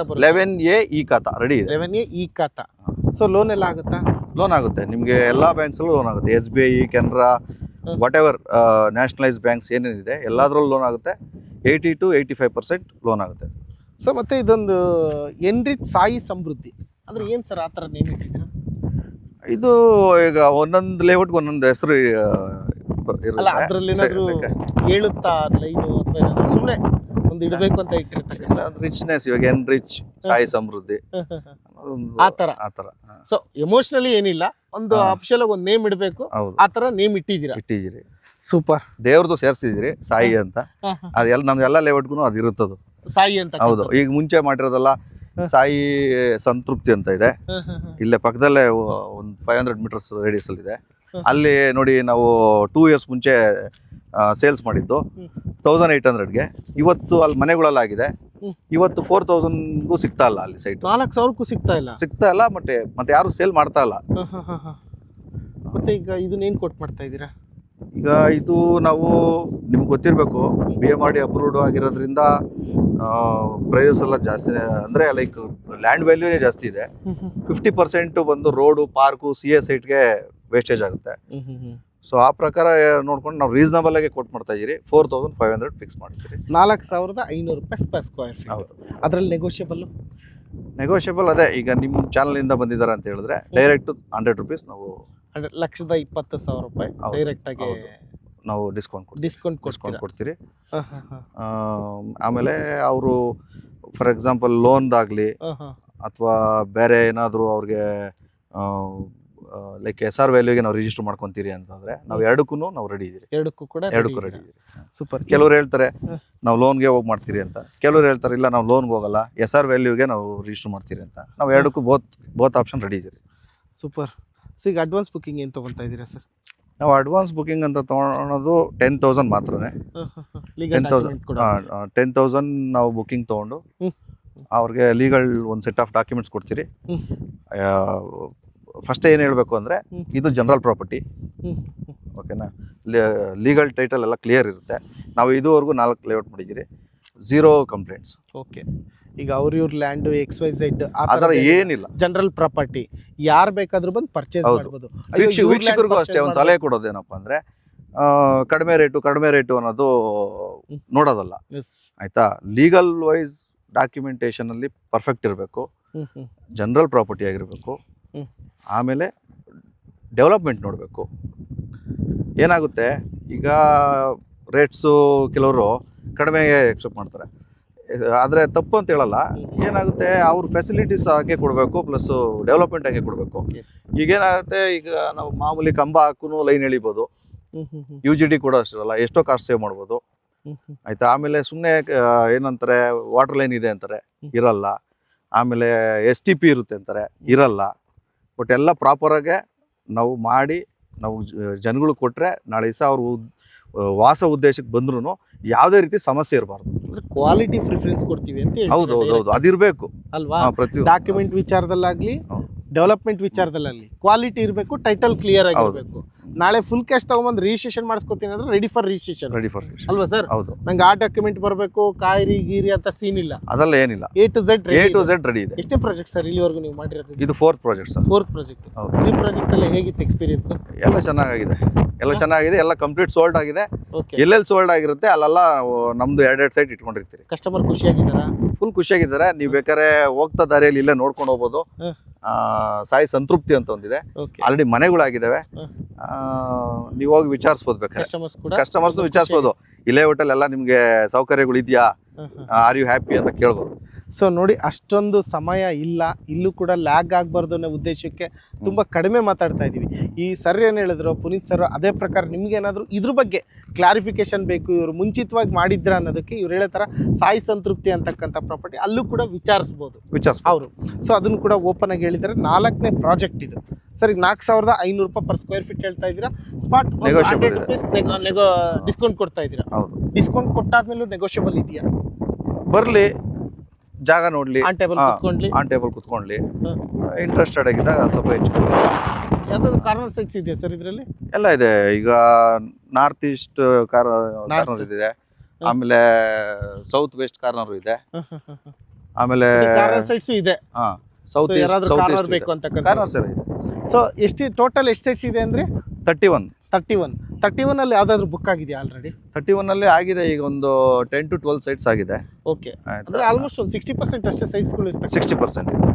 ಬರುತ್ತೆ. 11A ಈ ಖಾತಾ ರೆಡಿ ಇದೆ. 11A ಈ ಖಾತಾ. ಸೊ ಲೋನ್ ಎಲ್ಲ ಆಗುತ್ತಾ? ಲೋನ್ ಆಗುತ್ತೆ ನಿಮಗೆ, ಎಲ್ಲಾ ಬ್ಯಾಂಕ್ಸ್ ಅಲ್ಲೂ ಲೋನ್ ಆಗುತ್ತೆ. SBI, Canara, what ever nationalise banks ಏನೇನಿದೆ ಎಲ್ಲಾದ್ರಲ್ಲೂ ಲೋನ್ ಆಗುತ್ತೆ. 80 to 85% ಲೋನ್ ಆಗುತ್ತೆ. ಸೊ ಮತ್ತೆ ಇದೊಂದು ಎನ್ರಿಚ್ ಸಾಯಿ ಸಮೃದ್ಧಿ ಅಂದ್ರೆ ಏನ್ ಸರ್, ಆ ಥರ ನೇಮ್ ಇಟ್ಟಿದ್ದೀರಾ? ಇದು ಈಗ ಒಂದೊಂದು ಲೇಔಟ್ಗೆ ಒಂದೊಂದು ಹೆಸರು ಅಲ್ಲ, ಅದ್ರಲ್ಲಿ ಏನಾದ್ರು ಹೇಳುತ್ತಾ ಲೈನು ಅಥವಾ ಏನಾದ್ರು ಸುಮ್ಮನೆ ಒಂದು ಇಡಬೇಕು ಅಂತ ಇಟ್ಟಿರ್ತಕ್ಕಂಥ ರಿಚ್ನೆಸ್? ಇವಾಗ ಎನ್ರಿಚ್ ಸಾಯಿ ಸಮೃದ್ಧಿ ಆ ಥರ. ಸೊ ಎಮೋಷನಲಿ ಏನಿಲ್ಲ, ಒಂದು ಅಫಿಷಿಯಲ್ ಆಗಿ ಒಂದು ನೇಮ್ ಇಡಬೇಕು, ಆ ಥರ ನೇಮ್ ಇಟ್ಟಿದ್ದೀರಿ. ಸೂಪರ್. ದೇವ್ರದ್ದು ಸೇರಿಸಿದಿರಿ ಸಾಯಿ ಅಂತ. ಅದೆಲ್ಲ ನಮ್ಗೆಲ್ಲ ಲೇಔಟ್ಗೂ ಅದು ಇರುತ್ತದು ಸಾಯಿ ಅಂತ. ಹೌದು. ಈಗ ಮುಂಚೆ ಮಾಡಿರೋದಲ್ಲ ಸಾಯಿ ಸಂತೃಪ್ತಿ ಅಂತ ಇದೆ, ಇಲ್ಲೇ ಪಕ್ಕದಲ್ಲೇ ಒಂದು 500 ಮೀಟರ್ಸ್ ರೇಡಿಯಸ್ ಅಲ್ಲಿ ಇದೆ. ಅಲ್ಲಿ ನೋಡಿ, ನಾವು 2 years ಮುಂಚೆ ಸೇಲ್ಸ್ ಮಾಡಿದ್ದು 1800ಗೆ. ಇವತ್ತು ಅಲ್ಲಿ ಮನೆಗಳೆಲ್ಲ ಆಗಿದೆ. ಇವತ್ತು 4000ಗೂ ಸಿಗ್ತಾ ಇಲ್ಲ ಅಲ್ಲಿ ಸೈಟ್. 4000ಕ್ಕೂ ಸಿಗ್ತಾ ಇಲ್ಲ. ಮತ್ತೆ ಯಾರು ಸೇಲ್ ಮಾಡ್ತಾ ಇಲ್ಲ. ಮತ್ತೆ ಈಗ ಇದನ್ನೇನು ಕೊಟ್ಟು ಮಾಡ್ತಾ ಇದ್ದೀರಾ? ಈಗ ಇದು ನಾವು ನಿಮ್ಗೆ ಗೊತ್ತಿರಬೇಕು, BMRD ಅಪ್ರೂವ್ಡ್ ಆಗಿರೋದ್ರಿಂದ ಪ್ರೈಸಸ್ ಎಲ್ಲ ಜಾಸ್ತಿ, ಅಂದರೆ ಲೈಕ್ ಲ್ಯಾಂಡ್ ವ್ಯಾಲ್ಯೂನೇ ಜಾಸ್ತಿ ಇದೆ. 50% ಬಂದು ರೋಡು, ಪಾರ್ಕು, CA ಸೈಟ್ಗೆ ವೇಸ್ಟೇಜ್ ಆಗುತ್ತೆ. ಸೊ ಆ ಪ್ರಕಾರ ನೋಡ್ಕೊಂಡು ನಾವು ರೀಸನಬಲ್ ಆಗಿ ಕೊಟ್ಟು ಮಾಡ್ತಾ ಇದ್ದೀರಿ. 4500 ಫಿಕ್ಸ್ ಮಾಡ್ತೀರಿ. 4500 ರೂಪಾಯಿ per square feet. ಹೌದು. ಅದರಲ್ಲಿ ನೆಗೋಷಿಯಬಲ್ ಅದೇ. ಈಗ ನಿಮ್ಮ ಚಾನಲಿಂದ ಬಂದಿದ್ದಾರೆ ಅಂತ ಹೇಳಿದ್ರೆ ಡೈರೆಕ್ಟ್ 100 ರೂಪೀಸ್ ನಾವು 1,20,000 ರೂಪಾಯಿ ಡೈರೆಕ್ಟ್ ಆಗಿ ನಾವು ಡಿಸ್ಕೌಂಟ್ ಕೊಡ್ತೀರಿ. ಆಮೇಲೆ ಅವರು ಫಾರ್ ಎಕ್ಸಾಂಪಲ್ ಲೋನ್ದಾಗಲಿ ಅಥವಾ ಬೇರೆ ಏನಾದರೂ ಅವ್ರಿಗೆ ಲೈಕ್ SR ವ್ಯಾಲ್ಯೂಗೆ ನಾವು ರಿಜಿಸ್ಟರ್ ಮಾಡ್ಕೊತೀರಿ ಅಂತಂದ್ರೆ ನಾವು ಎರಡಕ್ಕೂ ನಾವು ರೆಡಿ ಇದೀರಿ. ಎರಡಕ್ಕೂ ರೆಡಿ ಇದೀರಿ. ಸೂಪರ್. ಕೆಲವ್ರು ಹೇಳ್ತಾರೆ ನಾವು ಲೋನ್ಗೆ ಹೋಗಿ ಮಾಡ್ತೀರಿ ಅಂತ, ಕೆಲವ್ರು ಹೇಳ್ತಾರೆ ಇಲ್ಲ ನಾವು ಲೋನ್ಗೆ ಹೋಗಲ್ಲ, SR ವ್ಯಾಲ್ಯೂಗೆ ನಾವು ರಿಜಿಸ್ಟರ್ ಮಾಡ್ತೀರಿ ಅಂತ. ನಾವು ಎರಡಕ್ಕೂ ಬೋತ್ ಆಪ್ಷನ್ ರೆಡಿ ಇದೀರಿ. ಸೂಪರ್. ಸೊ ಈಗ ಅಡ್ವಾನ್ಸ್ ಬುಕ್ಕಿಂಗ್ ಏನು ತೊಗೊತಾ ಇದ್ದೀರಾ ಸರ್? ನಾವು ಅಡ್ವಾನ್ಸ್ ಬುಕ್ಕಿಂಗ್ ಅಂತ ತೊಗೊಳೋದು 10,000 ಮಾತ್ರನೇ. 10,000 ನಾವು ಬುಕ್ಕಿಂಗ್ ತೊಗೊಂಡು ಅವ್ರಿಗೆ ಲೀಗಲ್ ಒಂದು ಸೆಟ್ ಆಫ್ ಡಾಕ್ಯುಮೆಂಟ್ಸ್ ಕೊಡ್ತೀರಿ. ಫಸ್ಟ್ ಏನು ಹೇಳಬೇಕು ಅಂದರೆ ಇದು ಜನರಲ್ ಪ್ರಾಪರ್ಟಿ, ಓಕೆನಾ. ಲೀಗಲ್ ಟೈಟಲ್ ಎಲ್ಲ ಕ್ಲಿಯರ್ ಇರುತ್ತೆ. ನಾವು ಇದುವರೆಗೂ 4 ಲೇಔಟ್ ಮಾಡಿದ್ದೀರಿ, 0 ಕಂಪ್ಲೇಂಟ್ಸ್. ಓಕೆ. ಈಗ ಇವ್ರ ಲ್ಯಾಂಡು XYZ ಆ ಥರ ಏನಿಲ್ಲ. ಜನರಲ್ ಪ್ರಾಪರ್ಟಿ, ಯಾರು ಬೇಕಾದ್ರೂ ಬಂದು ಪರ್ಚೇಸ್ ಹೌದು. ಮಾಡ್ಬೋದು. ವೀಕ್ಷಕರಿಗೂ ಅಷ್ಟೇ ಒಂದು ಸಲಹೆ ಕೊಡೋದೇನಪ್ಪ ಅಂದರೆ ಕಡಿಮೆ ರೇಟು ಅನ್ನೋದು ನೋಡೋದಲ್ಲ, ಆಯಿತಾ. ಲೀಗಲ್ ವೈಸ್ ಡಾಕ್ಯುಮೆಂಟೇಷನಲ್ಲಿ ಪರ್ಫೆಕ್ಟ್ ಇರಬೇಕು, ಜನರಲ್ ಪ್ರಾಪರ್ಟಿ ಆಗಿರಬೇಕು, ಆಮೇಲೆ ಡೆವಲಪ್ಮೆಂಟ್ ನೋಡಬೇಕು. ಏನಾಗುತ್ತೆ ಈಗ ರೇಟ್ಸು ಕೆಲವರು ಕಡಿಮೆಗೆ ಎಕ್ಸೆಪ್ಟ್ ಮಾಡ್ತಾರೆ, ಆದರೆ ತಪ್ಪು ಅಂತ ಹೇಳಲ್ಲ. ಏನಾಗುತ್ತೆ, ಅವ್ರ ಫೆಸಿಲಿಟೀಸ್ ಹಾಗೆ ಕೊಡಬೇಕು, ಪ್ಲಸ್ಸು ಡೆವಲಪ್ಮೆಂಟ್ ಹಾಗೆ ಕೊಡಬೇಕು. ಈಗೇನಾಗುತ್ತೆ, ಈಗ ನಾವು ಮಾಮೂಲಿ ಕಂಬ ಹಾಕೂ ಲೈನ್ ಎಳಿಬೋದು, UGD ಕೂಡ ಅಷ್ಟಿರಲ್ಲ, ಎಷ್ಟೋ ಕಾಸ್ಟ್ ಸೇವ್ ಮಾಡ್ಬೋದು, ಆಯಿತಾ. ಆಮೇಲೆ ಸುಮ್ಮನೆ ಏನಂತಾರೆ ವಾಟರ್ ಲೈನ್ ಇದೆ ಅಂತಾರೆ, ಇರಲ್ಲ. ಆಮೇಲೆ STP ಇರುತ್ತೆ ಅಂತಾರೆ, ಇರಲ್ಲ. ಬಟ್ ಎಲ್ಲ ಪ್ರಾಪರಾಗೆ ನಾವು ಮಾಡಿ ನಾವು ಜನಗಳು ಕೊಟ್ಟರೆ ನಾಳೆ ದಿವಸ ಅವರು ವಾಸ ಉದ್ದೇಶಕ್ಕೆ ಬಂದ್ರೂ ಯಾವುದೇ ರೀತಿ ಸಮಸ್ಯೆ ಇರಬಾರ್ದು. ಕ್ವಾಲಿಟಿ ಪ್ರಿಫರೆನ್ಸ್ ಕೊಡ್ತೀವಿ ಅಂತ ಹೇಳಿ. ಹೌದು ಅದಿರಬೇಕು ಅಲ್ವಾ. ಪ್ರತಿ ಡಾಕ್ಯುಮೆಂಟ್ ವಿಚಾರದಲ್ಲಾಗ್ಲಿ, ಡೆವಲಪ್ಮೆಂಟ್ ವಿಚಾರದಲ್ಲಾಗಲಿ ಕ್ವಾಲಿಟಿ ಇರಬೇಕು, ಟೈಟಲ್ ಕ್ಲಿಯರ್ ಆಗಿರಬೇಕು. ನಾಳೆ ಫುಲ್ ಕ್ಯಾಶ್ ತಗೊಂಬಂದು ರಿಜಿಸ್ಟ್ರೇಷನ್ ಮಾಡಿಸ್ಕೊತೀನಿ ಅಂದ್ರೆ ರೆಡಿ ಫಾರ್ ರಿಜಿಸ್ಟ್ರೇಷನ್ ಅಲ್ವಾ ಸರ್. ಹೌದು, ನಂಗೆ ಆ ಡಾಕ್ಯುಮೆಂಟ್ ಬರಬೇಕು, ಕಾಯಿರಿ ಗೀರಿ ಅಂತ ಸೀನ್ ಇಲ್ಲ, ಅದೆಲ್ಲ ಏನಿಲ್ಲ. A to Z ರೆಡಿ ಇದೆ. ಎಷ್ಟೇ ಪ್ರಾಜೆಕ್ಟ್ ಸರ್ ಇಲ್ಲಿವರೆಗೂ ನೀವು ಮಾಡಿರೋದು? ಇದು 4th project sir. 4th project. 3 project ಅಲ್ಲಿ ಹೇಗಿತ್ತು ಎಕ್ಸ್ಪೀರಿಯನ್ಸ್? ಎಲ್ಲ ಚೆನ್ನಾಗಿದೆ, ಎಲ್ಲ ಕಂಪ್ಲೀಟ್ ಸೋಲ್ಡ್ ಆಗಿದೆ. ಓಕೆ. ಎಲ್ಲೆಲ್ಲಿ ಸೋಲ್ಡ್ ಆಗಿರುತ್ತೆ ಅಲ್ಲೆಲ್ಲ ನಮ್ದು 2 ಸೈಟ್ ಇಟ್ಕೊಂಡಿರ್ತೀರಿ. ಕಸ್ಟಮರ್ ಖುಷಿಯಾಗಿದ್ದಾರಾ? ಫುಲ್ ಖುಷಿಯಾಗಿದ್ದಾರೆ. ನೀವು ಬೇಕಾದ್ರೆ ಹೋಗ್ತಾ ದಾರಿಯಲ್ಲಿ ಇಲ್ಲೇ ನೋಡ್ಕೊಂಡು ಹೋಗ್ಬೋದು. ಸಾಯಿ ಸಂತೃಪ್ತಿ ಅಂತ ಒಂದಿದೆ, ಆಲ್ರೆಡಿ ಮನೆಗಳಾಗಿದ್ದಾವೆ. ನೀವು ಹೋಗಿ ವಿಚಾರಿಸ್ಬೋದು, ಬೇಕಾದ್ರೆ ಕಸ್ಟಮರ್ಸ್ನು ವಿಚಾರಿಸ್ಬೋದು, ಇಲ್ಲೇ ಹೋಟೆಲ್ ಎಲ್ಲ ನಿಮಗೆ ಸೌಕರ್ಯಗಳು ಇದೆಯಾ, ಆರ್ ಯು ಹ್ಯಾಪಿ ಅಂತ ಕೇಳ್ಬೋದು. ಸೊ ನೋಡಿ, ಅಷ್ಟೊಂದು ಸಮಯ ಇಲ್ಲ, ಇಲ್ಲೂ ಕೂಡ ಲ್ಯಾಗ್ ಆಗಬಾರ್ದು ಅನ್ನೋ ಉದ್ದೇಶಕ್ಕೆ ತುಂಬ ಕಡಿಮೆ ಮಾತಾಡ್ತಾ ಇದ್ದೀವಿ. ಈ ಸರ್ ಏನು ಹೇಳಿದ್ರು ಪುನೀತ್ ಸರ್, ಅದೇ ಪ್ರಕಾರ ನಿಮ್ಗೇನಾದರೂ ಇದ್ರ ಬಗ್ಗೆ ಕ್ಲಾರಿಫಿಕೇಶನ್ ಬೇಕು, ಇವರು ಮುಂಚಿತವಾಗಿ ಮಾಡಿದ್ರ ಅನ್ನೋದಕ್ಕೆ ಇವ್ರು ಹೇಳೋ ಥರ ಸಾಯಿ ಸಂತೃಪ್ತಿ ಅಂತಕ್ಕಂಥ ಪ್ರಾಪರ್ಟಿ ಅಲ್ಲೂ ಕೂಡ ವಿಚಾರಿಸ್ಬೋದು ಅವರು. ಸೊ ಅದನ್ನು ಕೂಡ ಓಪನ್ ಆಗಿ ಹೇಳಿದ್ದಾರೆ. 4ನೇ ಪ್ರಾಜೆಕ್ಟ್ ಇದು ಸರ್. ಈಗ 4,500 ಪರ್ ಸ್ಕ್ವೇರ್ ಫೀಟ್ ಹೇಳ್ತಾ ಇದ್ದೀರಾ. ಸ್ಪಾಟ್ ಡಿಸ್ಕೌಂಟ್ ಕೊಡ್ತಾ ಇದ್ದೀರಾ. ಡಿಸ್ಕೌಂಟ್ ಕೊಟ್ಟಾದ್ಮೇಲೂ ನೆಗೋಷಿಯಬಲ್ ಇದೆಯಾ? ಬರಲಿ, ಜಾಗ ನೋಡ್ಲಿ, ಆನ್ ಟೇಬಲ್ ಕುತ್ಕೊಂಡ್ಲಿ, ಇಂಟ್ರೆಸ್ಟೆಡ್ ಆಗಿದ್ದಾಗ ಸ್ವಲ್ಪ ಹೆಚ್ಚು. ಯಾವ್ದಾದ್ರು ಕಾರ್ನರ್ ಸೈಟ್ಸ್ ಇದೆಯಾ ಸರ್ ಇದರಲ್ಲಿ? ಎಲ್ಲ ಇದೆ. ಈಗ ನಾರ್ತ್ ಈಸ್ಟ್ ಕಾರ್ನರ್ ಇದೆ, ಆಮೇಲೆ ಸೌತ್ ವೆಸ್ಟ್ ಕಾರ್ನರ್ ಇದೆ, ಆಮೇಲೆ ಕಾರ್ನರ್ ಸೈಟ್ಸ್ ಇದೆ. ಸೌತ್ ಕಾರ್ನರ್ ಬೇಕು ಅಂತ ಕಾರ್ನರ್ಸ್ ಎಲ್ಲ ಇದೆ. ಸೊ ಟೋಟಲ್ ಎಷ್ಟು ಸೈಟ್ಸ್ ಇದೆ ಅಂದ್ರೆ? 31 ಅಲ್ಲಿ ಯಾವ್ದಾದ್ರು ಬುಕ್ ಆಗಿದೆಯಾ ಆಲ್ರೆಡಿ? 31 ಅಲ್ಲಿ ಆಗಿದೆ. ಈಗ ಒಂದು 10 to 12 ಸೈಟ್ಸ್ ಆಗಿದೆ. ಓಕೆ, ಅಂದ್ರೆ ಆಲ್ಮೋಸ್ಟ್ ಒಂದು 60% ಅಷ್ಟೇ ಸೈಟ್ಸ್ಗಳು ಇರ್ತವೆ. 60% ಇದೆ.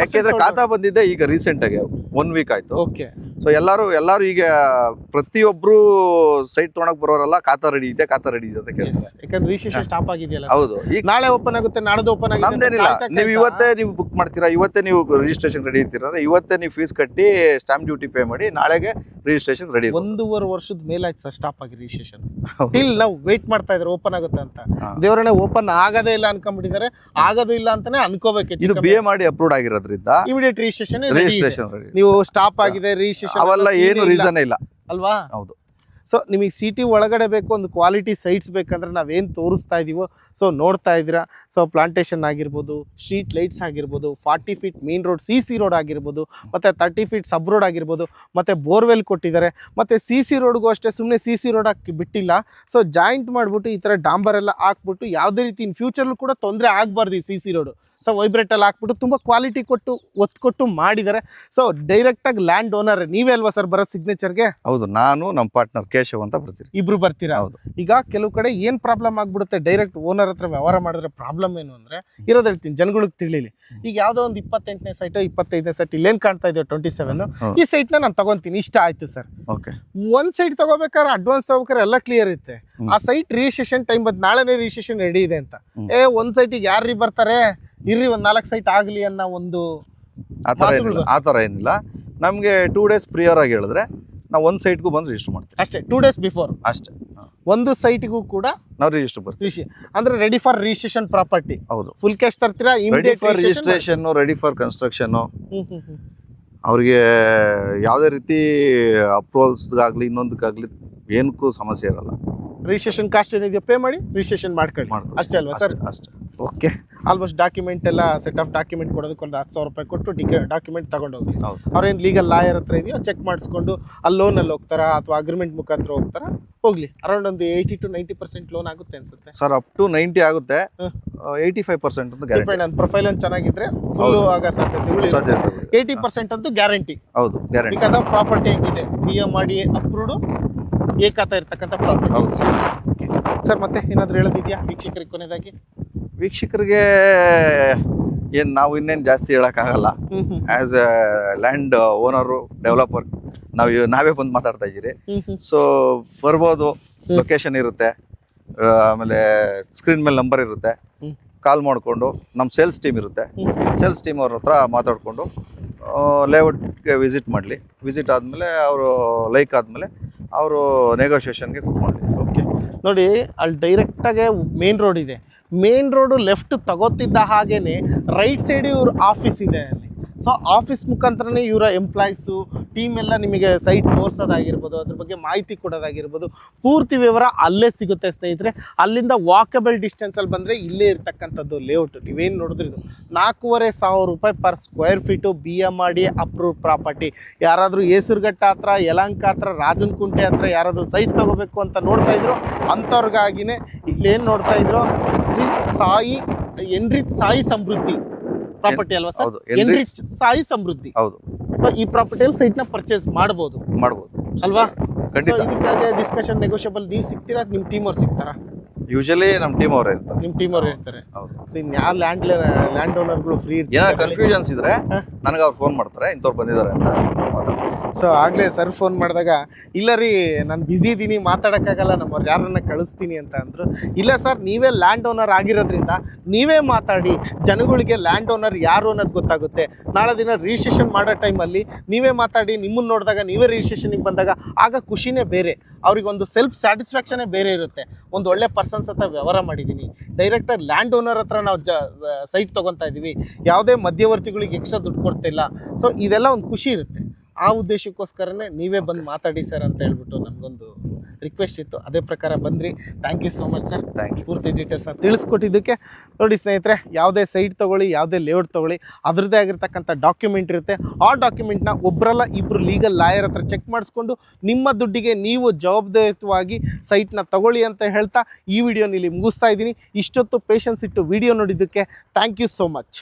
ಯಾಕೆಂದ್ರೆ ಖಾತಾ ಬಂದಿದೆ ಈಗ ರೀಸೆಂಟ್ ಆಗಿ 1 ವೀಕ್ ಆಯ್ತು. ಓಕೆ. ಸೊ ಎಲ್ಲರೂ ಈಗ ಪ್ರತಿಯೊಬ್ರು ಸೈಟ್ ತೊಗೊಳಕ್ ಬರೋರಲ್ಲ, ಖಾತಾ ರೆಡಿ ಇದೆ ಅಂತ ಕೇಳ್ತಾರೆ. ಯಾಕಂದ್ರೆ ರಿಜಿಸ್ಟ್ರೇಷನ್ ಸ್ಟಾಪ್ ಆಗಿದೆಯಲ್ಲ. ಹೌದು, ಈಗ ನಾಳೆ ಓಪನ್ ಆಗುತ್ತೆ, ನಾಡ್ದು ಓಪನ್ ಆಗುತ್ತೆ. ನಮ್ದೇನಿಲ್ಲ, ನೀವು ಇವತ್ತೇ ನೀವು ಬುಕ್ ಮಾಡ್ತೀರಾ, ಇವತ್ತೇ ನೀವು ರಿಜಿಸ್ಟ್ರೇಷನ್ ರೆಡಿ ಇರ್ತೀರಾ ಅಂದ್ರೆ ಇವತ್ತೇ ನೀವು ಫೀಸ್ ಕಟ್ಟಿ ಸ್ಟಾಂಪ್ ಡ್ಯೂಟಿ ಪೇ ಮಾಡಿ ನಾಳೆಗೆ ರಿಜಿಸ್ಟ್ರೇಷನ್ ರೆಡಿ. 1.5 ವರ್ಷದ ಮೇಲಾಯ್ತು ಸರ್ ಸ್ಟಾಪ್ ಆಗಿ ರಿಜಿಸ್ಟ್ರೇಷನ್. ಟಿಲ್ ನಾವು ವೇಟ್ ಮಾಡ್ತಾ ಇದ್ದಾರೆ ಓಪನ್ ಆಗುತ್ತೆ ಅಂತ. ದೇವರನ್ನೇ ಓಪನ್ ಆಗೋದೇ ಇಲ್ಲ ಅನ್ಕೊಂಡ್ಬಿಟ್ಟಿದ್ದಾರೆ. ಆಗೋದು ಇಲ್ಲ ಅಂತಾನೆ ಅನ್ಕೋಬೇಕು. ಇದು BA ಮಾಡಿ ಅಪ್ರೂವ್ಡ್ ಆಗಿರೋದ್ರಿಂದ ಇಮಿಡಿಯೇಟ್ ರಿಜಿಸ್ಟ್ರೇಷನ್ ರೆಡಿ. ನೀವು ಸ್ಟಾಪ್ ಆಗಿದೆ ರಿಜಿಸ್ಟ್ರೇಷನ್ ಅವೆಲ್ಲ ಏನು ರೀಸನ್ ಇಲ್ಲ ಅಲ್ವಾ? ಹೌದು. ಸೊ ನಿಮಗೆ ಸಿಟಿ ಒಳಗಡೆ ಬೇಕು, ಒಂದು ಕ್ವಾಲಿಟಿ ಸೈಟ್ಸ್ ಬೇಕಂದ್ರೆ ನಾವೇನು ತೋರಿಸ್ತಾ ಇದ್ದೀವೋ ಸೊ ನೋಡ್ತಾ ಇದ್ದೀರಾ. ಸೊ ಪ್ಲಾಂಟೇಶನ್ ಆಗಿರ್ಬೋದು, ಸ್ಟ್ರೀಟ್ ಲೈಟ್ಸ್ ಆಗಿರ್ಬೋದು, 40 feet main road CC road ಆಗಿರ್ಬೋದು, ಮತ್ತು 30 ಫೀಟ್ ಸಬ್ ರೋಡ್ ಆಗಿರ್ಬೋದು, ಮತ್ತು ಬೋರ್ವೆಲ್ ಕೊಟ್ಟಿದ್ದಾರೆ. ಮತ್ತು CC ರೋಡ್ಗೂ ಅಷ್ಟೇ ಸುಮ್ಮನೆ CC ರೋಡ್ ಹಾಕಿ ಬಿಟ್ಟಿಲ್ಲ. ಸೊ ಜಾಯಿಂಟ್ ಮಾಡಿಬಿಟ್ಟು ಈ ಥರ ಡಾಂಬರ್ ಎಲ್ಲ ಹಾಕ್ಬಿಟ್ಟು ಯಾವುದೇ ರೀತಿ ಇನ್ ಫ್ಯೂಚರ್ಲು ಕೂಡ ತೊಂದರೆ ಆಗಬಾರ್ದು ಈ CC ರೋಡು. ಸೊ ವೈಬ್ರೇಟಲ್ಲಿ ಹಾಕ್ಬಿಟ್ಟು ತುಂಬ ಕ್ವಾಲಿಟಿ ಕೊಟ್ಟು ಒತ್ತು ಕೊಟ್ಟು ಮಾಡಿದ್ದಾರೆ. ಸೊ ಡೈರೆಕ್ಟಾಗಿ ಲ್ಯಾಂಡ್ ಓನರ್ ನೀವೇ ಅಲ್ವಾ ಸರ್ ಬರೋದು ಸಿಗ್ನೇಚರ್ಗೆ? ಹೌದು, ನಾನು ನಮ್ಮ ಪಾರ್ಟ್ನರ್ ಕೇಶವ್ ಅಂತ ಬರ್ತೀರಿ. ಇಬ್ರು ಬರ್ತೀರಾ? ಹೌದು. ಈಗ ಕೆಲವು ಕಡೆ ಏನು ಪ್ರಾಬ್ಲಮ್ ಆಗ್ಬಿಡುತ್ತೆ, ಡೈರೆಕ್ಟ್ ಓನರ್ ಹತ್ರ ವ್ಯವಹಾರ ಮಾಡಿದ್ರೆ ಪ್ರಾಬ್ಲಮ್ ಏನು ಅಂದರೆ ಇರೋದು ಹೇಳ್ತೀನಿ ಜನಗಳಿಗೆ ತಿಳಿಲಿ. ಈಗ ಯಾವುದೋ ಒಂದು 28ನೇ ಸೈಟು 25ನೇ ಸೈಟ್ ಇಲ್ಲೇನು ಕಾಣ್ತಾ ಇದೆಯೋ 27 ಈ ಸೈಟ್ನ ನಾನು ತಗೊತೀನಿ, ಇಷ್ಟ ಆಯ್ತು ಸರ್. ಓಕೆ. ಒಂದು ಸೈಟ್ ತಗೋಬೇಕಾದ್ರೆ ಅಡ್ವಾನ್ಸ್ ತಗೋಬೇಕಾದ್ರೆ ಎಲ್ಲ ಕ್ಲಿಯರ್ ಇರುತ್ತೆ. ಆ ಸೈಟ್ ರಿಜಿಸ್ಟ್ರೇಷನ್ ಟೈಮ್ ಬಂದು ನಾಳೆನೇ ರಿಜಿಸ್ಟ್ರೇಷನ್ ರೆಡಿ ಇದೆ ಅಂತ, ಒಂದು ಸೈಟಿಗೆ ಯಾರು ಬರ್ತಾರೆ ಇರ್ರಿ ಒಂದು 4 ಸೈಟ್ ಆಗಲಿ ಅನ್ನೋ ಒಂದು ಆ ಥರ ಏನಿಲ್ಲ. ನಮಗೆ 2 days ಪ್ರಿಯರ್ ಆಗಿ ಹೇಳಿದ್ರೆ ನಾವು ಒಂದು ಸೈಟ್ಗೂ ಬಂದು ರಿಜಿಸ್ಟರ್ ಮಾಡ್ತೀವಿ ಅಷ್ಟೇ. 2 days ಬಿಫೋರ್ ಅಷ್ಟೇ. ಒಂದು ಸೈಟ್ಗೂ ಕೂಡ ನಾವು ರಿಜಿಸ್ಟರ್ ಬರ್ತೀವಿ. ಅಂದ್ರೆ ರೆಡಿ ಫಾರ್ ರಿಜಿಸ್ಟ್ರೇಷನ್ ಪ್ರಾಪರ್ಟಿ. ಹೌದು, ಫುಲ್ ಕ್ಯಾಶ್ ತರ್ತೀರಾ? Ready for registration, ready for construction. ಅವ್ರಿಗೆ ಯಾವುದೇ ರೀತಿ ಅಪ್ರೂವಲ್ಸ್ಗಾಗಲಿ ಇನ್ನೊಂದಕ್ಕಾಗಲಿ ಏನಕ್ಕೂ ಸಮಸ್ಯೆ ಇರಲ್ಲ. ರಿಜಿಸ್ಟ್ರೇಷನ್ ಕಾಸ್ಟ್ ಏನಿದೆಯೋ ಪೇ ಮಾಡಿ ರಿಜಿಸ್ಟ್ರೇಷನ್ ಮಾಡ್ಕೊಳ್ಳಿ ಅಷ್ಟೇ ಅಲ್ವಾ ಸರ್? ಅಷ್ಟೇ. ಓಕೆ, ಆಲ್ಮೋಸ್ಟ್ ಡಾಕ್ಯುಮೆಂಟ್ ಎಲ್ಲ ಸೆಟ್ ಆಫ್ ಡಾಕ್ಯುಮೆಂಟ್ ಕೊಡೋದಕ್ಕೆ ಒಂದು 10,000 ರೂಪಾಯಿ ಕೊಟ್ಟು ಡಾಕ್ಯುಮೆಂಟ್ ತಗೊಂಡೋಗಿ ಹೌದು ಅವ್ರೇನು ಲೀಗಲ್ ಲಾಯರ್ ಹತ್ರ ಇದೆಯೋ ಚೆಕ್ ಮಾಡಿಸ್ಕೊಂಡು ಅಲ್ಲಿ ಲೋನಲ್ಲಿ ಹೋಗ್ತಾರಾ ಅಥವಾ ಅಗ್ರಿಮೆಂಟ್ ಮುಖಾಂತರ ಹೋಗ್ತಾರಾ, ಹೋಗ್ಲಿ ಅರೌಂಡ್ ಒಂದು 80 to 90% ಲೋನ್ ಆಗುತ್ತೆ ಅನ್ಸುತ್ತೆ. ಸರ್ ಅಪ್ ಟು 90 ಆಗುತ್ತೆ. 85% ಅಂತ ಗ್ಯಾರಂಟಿ. ಡಿಪೆಂಡ್ ನನ್ನ ಪ್ರೊಫೈಲ್ ಒಂದು ಚೆನ್ನಾಗಿದ್ರೆ ಫುಲ್ಲು ಆಗೋ ಸಾಧ್ಯತೆಗಳು ಸಾಧ್ಯತೆ 80% ಅಂತೂ ಗ್ಯಾರಂಟಿ. ಹೌದು ಗ್ಯಾರಂಟಿ. ಬಿಕಾಸ್ ಆಫ್ ಪ್ರಾಪರ್ಟಿ ಹೆಂಗಿದೆ BMRDA ಅಪ್ರೂವ್ಡ್ ಏಕಾತ ಇರ್ತಕ್ಕಂಥ ಪ್ರಾಪರ್ಟಿ. ಹೌದು ಸರ್ ಮತ್ತೆ ಏನಾದರೂ ಹೇಳೋದಿದೆಯಾ ವೀಕ್ಷಕರಿಗೆ ಕೊನೆಯದಾಗಿ? ವೀಕ್ಷಕರಿಗೆ ಏನು ನಾವು ಇನ್ನೇನು ಜಾಸ್ತಿ ಹೇಳೋಕ್ಕಾಗಲ್ಲ. As A land owner developer ನಾವೇ ಬಂದು ಮಾತಾಡ್ತಾ ಇದ್ದೀರಿ. ಸೊ ಬರ್ಬೋದು, ಲೊಕೇಶನ್ ಇರುತ್ತೆ, ಆಮೇಲೆ ಸ್ಕ್ರೀನ್ ಮೇಲೆ ನಂಬರ್ ಇರುತ್ತೆ, ಕಾಲ್ ಮಾಡಿಕೊಂಡು ನಮ್ಮ ಸೇಲ್ಸ್ ಟೀಮ್ ಇರುತ್ತೆ, ಸೇಲ್ಸ್ ಟೀಮ್ ಅವ್ರ ಹತ್ರ ಮಾತಾಡಿಕೊಂಡು ಲೇಔಟ್ಗೆ ವಿಸಿಟ್ ಮಾಡಲಿ. ವಿಸಿಟ್ ಆದಮೇಲೆ ಅವರು ಲೈಕ್ ಆದಮೇಲೆ ಅವರು ನೆಗೋಷಿಯೇಷನ್ಗೆ ಕೂತ್ಕೊಂಡಿದ್ದೀವಿ. ಓಕೆ, ನೋಡಿ ಅಲ್ಲಿ ಡೈರೆಕ್ಟಾಗೆ ಮೇನ್ ರೋಡ್ ಇದೆ. ಮೇನ್ ರೋಡು ಲೆಫ್ಟ್ ತಗೋತಿದ್ದ ಹಾಗೇನೆ ರೈಟ್ ಸೈಡ್ ಇವ್ರ ಆಫೀಸ್ ಇದೆ ಅಲ್ಲಿ. ಸೊ ಆಫೀಸ್ ಮುಖಾಂತರನೇ ಇವರ ಎಂಪ್ಲಾಯೀಸು ಟೀಮ್ ಎಲ್ಲ ನಿಮಗೆ ಸೈಟ್ ತೋರಿಸೋದಾಗಿರ್ಬೋದು, ಅದ್ರ ಬಗ್ಗೆ ಮಾಹಿತಿ ಕೊಡೋದಾಗಿರ್ಬೋದು, ಪೂರ್ತಿ ವಿವರ ಅಲ್ಲೇ ಸಿಗುತ್ತೆ ಸ್ನೇಹಿತರೆ. ಅಲ್ಲಿಂದ ವಾಕಬಲ್ ಡಿಸ್ಟೆನ್ಸಲ್ಲಿ ಬಂದರೆ ಇಲ್ಲೇ ಇರ್ತಕ್ಕಂಥದ್ದು ಲೇಔಟ್. ನೀವೇನು ನೋಡಿದ್ರೆ ಇದು 4,500 ರೂಪಾಯಿ per square feet BMRDA approved property. ಯಾರಾದರೂ ಏಸೂರುಘಟ್ಟ ಹತ್ರ, ಯಲಹಂಕ ಹತ್ರ, ರಾಜನಕುಂಟೆ ಹತ್ರ ಯಾರಾದರೂ ಸೈಟ್ ತೊಗೋಬೇಕು ಅಂತ ನೋಡ್ತಾ ಇದ್ರು ಅಂಥವ್ರಿಗಾಗಿನೇ ಇಲ್ಲೇನು ನೋಡ್ತಾ ಇದ್ರು, ಶ್ರೀ ಸಾಯಿ ಎನ್ರಿಚ್ ಸಾಯಿ ಸಮೃದ್ಧಿ ಪ್ರಾಪರ್ಟಿ ಅಲ್ವಾ ಸರ್? ಹೌದು, ಎನ್ರಿಚ್ ಸಾಯಿ ಸಮೃದ್ಧಿ. ಹೌದು, ಸೊ ಈ ಪ್ರಾಪರ್ಟಿಯಲ್ಲಿ ಸೈಟ್ನ ಪರ್ಚೇಸ್ ಮಾಡ್ಬೋದು ಅಲ್ವಾ? ಖಂಡಿತ. ಇದಕ್ಕಾಗಿ ಡಿಸ್ಕಷನ್ ನೆಗೋಷಿಯಬಲ್ ನೀವು ಸಿಗ್ತೀರಾ, ನಿಮ್ಮ ಟೀಮ್ ಅವ್ರು ಸಿಗ್ತಾರಾ? ಯೂಶಲಿ ನಮ್ಮ ಟೀಮ್ ಅವರೇ ಇರ್ತಾರೆ. ನಿಮ್ಮ ಟೀಮ್ ಅವ್ರು ಇರ್ತಾರೆ. ಹೌದು. ಸೊ ಇನ್ಯಾವ ಲ್ಯಾಂಡ್ ಓನರ್ಗಳು ಫ್ರೀ ಏನಾದ್ರು ಇರ್ತಾರೆ. ಕನ್ಫ್ಯೂಷನ್ಸ್ ಇದ್ರೆ ನನಗೆ ಅವ್ರು ಫೋನ್ ಮಾಡ್ತಾರೆ, ಇಂಥವ್ರು ಬಂದಿದ್ದಾರೆ ಅಂತ ಮಾತಾಡ್ತಾರೆ. ಸೊ ಆಗಲೇ ಸರ್ ಫೋನ್ ಮಾಡಿದಾಗ, ಇಲ್ಲ ರೀ ನಾನು ಬ್ಯುಸಿ ಇದ್ದೀನಿ ಮಾತಾಡೋಕ್ಕಾಗಲ್ಲ, ನಮ್ಮವ್ರು ಯಾರನ್ನ ಕಳಿಸ್ತೀನಿ ಅಂತ ಅಂದರು. ಇಲ್ಲ ಸರ್, ನೀವೇ ಲ್ಯಾಂಡ್ ಓನರ್ ಆಗಿರೋದ್ರಿಂದ ನೀವೇ ಮಾತಾಡಿ, ಜನಗಳಿಗೆ ಲ್ಯಾಂಡ್ ಓನರ್ ಯಾರು ಅನ್ನೋದು ಗೊತ್ತಾಗುತ್ತೆ. ನಾಳೆ ದಿನ ರಿಜಿಸ್ಟ್ರೇಷನ್ ಮಾಡೋ ಟೈಮಲ್ಲಿ ನೀವೇ ಮಾತಾಡಿ, ನಿಮ್ಮನ್ನು ನೋಡಿದಾಗ ನೀವೇ ರಿಜಿಸ್ಟ್ರೇಷನ್ಗೆ ಬಂದಾಗ ಆಗ ಖುಷಿನೇ ಬೇರೆ, ಅವ್ರಿಗೊಂದು ಸೆಲ್ಫ್ ಸ್ಯಾಟಿಸ್ಫ್ಯಾಕ್ಷನೇ ಬೇರೆ ಇರುತ್ತೆ. ಒಂದು ಒಳ್ಳೆ ಪರ್ಸನ್ಸ್ ಹತ್ರ ವ್ಯವಹಾರ ಮಾಡಿದ್ದೀನಿ, ಡೈರೆಕ್ಟಾಗಿ ಲ್ಯಾಂಡ್ ಓನರ್ ಹತ್ರ ನಾವು ಸೈಟ್ ತೊಗೊತಾ ಇದ್ದೀವಿ, ಯಾವುದೇ ಮಧ್ಯವರ್ತಿಗಳಿಗೆ ಎಕ್ಸ್ಟ್ರಾ ದುಡ್ಡು ಕೊಡ್ತಿಲ್ಲ. ಸೊ ಇದೆಲ್ಲ ಒಂದು ಖುಷಿ ಇರುತ್ತೆ. ಆ ಉದ್ದೇಶಕ್ಕೋಸ್ಕರನೇ ನೀವೇ ಬಂದು ಮಾತಾಡಿ ಸರ್ ಅಂತ ಹೇಳ್ಬಿಟ್ಟು ನಮಗೊಂದು ರಿಕ್ವೆಸ್ಟ್ ಇತ್ತು. ಅದೇ ಪ್ರಕಾರ ಬಂದ್ರಿ. Thank you so much sir. Thank you. ಪೂರ್ತಿ ಡೀಟೇಲ್ಸ್ನ ತಿಳಿಸ್ಕೊಟ್ಟಿದ್ದಕ್ಕೆ. ನೋಡಿ ಸ್ನೇಹಿತರೆ, ಯಾವುದೇ ಸೈಟ್ ತೊಗೊಳ್ಳಿ, ಯಾವುದೇ ಲೇಔಟ್ ತೊಗೊಳ್ಳಿ, ಅದರದ್ದೇ ಆಗಿರ್ತಕ್ಕಂಥ ಡಾಕ್ಯುಮೆಂಟ್ ಇರುತ್ತೆ. ಆ ಡಾಕ್ಯುಮೆಂಟ್ನ ಒಬ್ಬರಲ್ಲ ಇಬ್ಬರು ಲೀಗಲ್ ಲಾಯರ್ ಹತ್ರ ಚೆಕ್ ಮಾಡಿಸ್ಕೊಂಡು ನಿಮ್ಮ ದುಡ್ಡಿಗೆ ನೀವು ಜವಾಬ್ದಾರಿಯುತವಾಗಿ ಸೈಟ್ನ ತೊಗೊಳ್ಳಿ ಅಂತ ಹೇಳ್ತಾ ಈ ವಿಡಿಯೋನ ಇಲ್ಲಿ ಮುಗಿಸ್ತಾ ಇದ್ದೀನಿ. ಇಷ್ಟೊತ್ತು ಪೇಷನ್ಸ್ ಇಟ್ಟು ವಿಡಿಯೋ ನೋಡಿದ್ದಕ್ಕೆ ಥ್ಯಾಂಕ್ ಯು ಸೋ ಮಚ್.